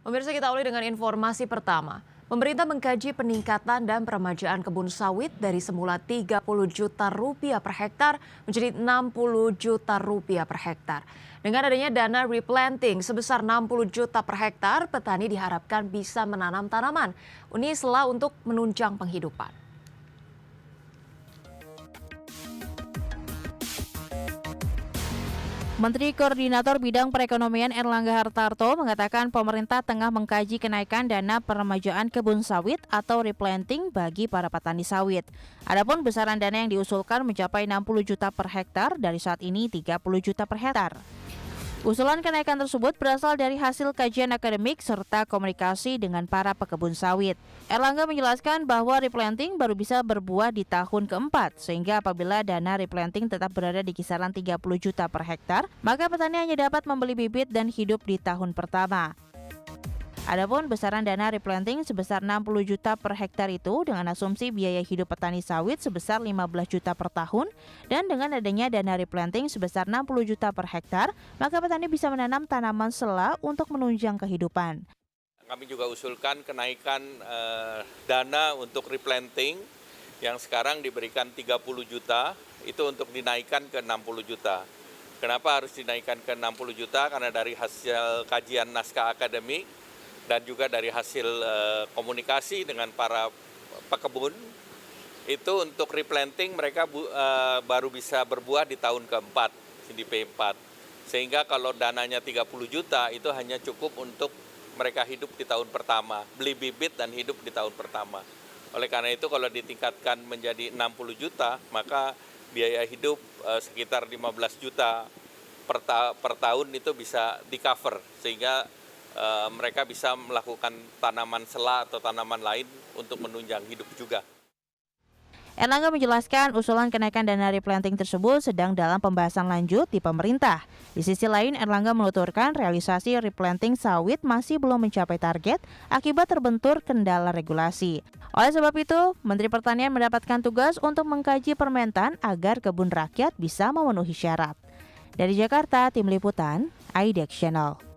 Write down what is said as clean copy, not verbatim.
Pemirsa, kita awali dengan informasi pertama. Pemerintah mengkaji peningkatan dan peremajaan kebun sawit dari semula 30 juta rupiah per hektar menjadi 60 juta rupiah per hektar. Dengan adanya dana replanting sebesar 60 juta per hektar, petani diharapkan bisa menanam tanaman unisela untuk menunjang penghidupan. Menteri Koordinator Bidang Perekonomian Erlangga Hartarto mengatakan pemerintah tengah mengkaji kenaikan dana peremajaan kebun sawit atau replanting bagi para petani sawit. Adapun besaran dana yang diusulkan mencapai 60 juta per hektar dari saat ini 30 juta per hektar. Usulan kenaikan tersebut berasal dari hasil kajian akademik serta komunikasi dengan para pekebun sawit. Erlangga menjelaskan bahwa replanting baru bisa berbuah di tahun keempat, sehingga apabila dana replanting tetap berada di kisaran 30 juta per hektar, maka petani hanya dapat membeli bibit dan hidup di tahun pertama. Adapun besaran dana replanting sebesar 60 juta per hektar itu dengan asumsi biaya hidup petani sawit sebesar 15 juta per tahun, dan dengan adanya dana replanting sebesar 60 juta per hektar, maka petani bisa menanam tanaman sela untuk menunjang kehidupan. Kami juga usulkan kenaikan dana untuk replanting yang sekarang diberikan 30 juta, itu untuk dinaikkan ke 60 juta. Kenapa harus dinaikkan ke 60 juta? Karena dari hasil kajian naskah akademik dan juga dari hasil komunikasi dengan para pekebun, itu untuk replanting mereka baru bisa berbuah di tahun keempat, di P4. Sehingga kalau dananya 30 juta itu hanya cukup untuk mereka hidup di tahun pertama, beli bibit dan hidup di tahun pertama. Oleh karena itu kalau ditingkatkan menjadi 60 juta, maka biaya hidup sekitar 15 juta per tahun itu bisa di-cover, sehingga mereka bisa melakukan tanaman sela atau tanaman lain untuk menunjang hidup juga. Erlangga menjelaskan usulan kenaikan dana replanting tersebut sedang dalam pembahasan lanjut di pemerintah. Di sisi lain, Erlangga menuturkan realisasi replanting sawit masih belum mencapai target akibat terbentur kendala regulasi. Oleh sebab itu, Menteri Pertanian mendapatkan tugas untuk mengkaji Permentan agar kebun rakyat bisa memenuhi syarat. Dari Jakarta, Tim Liputan, IDX Channel.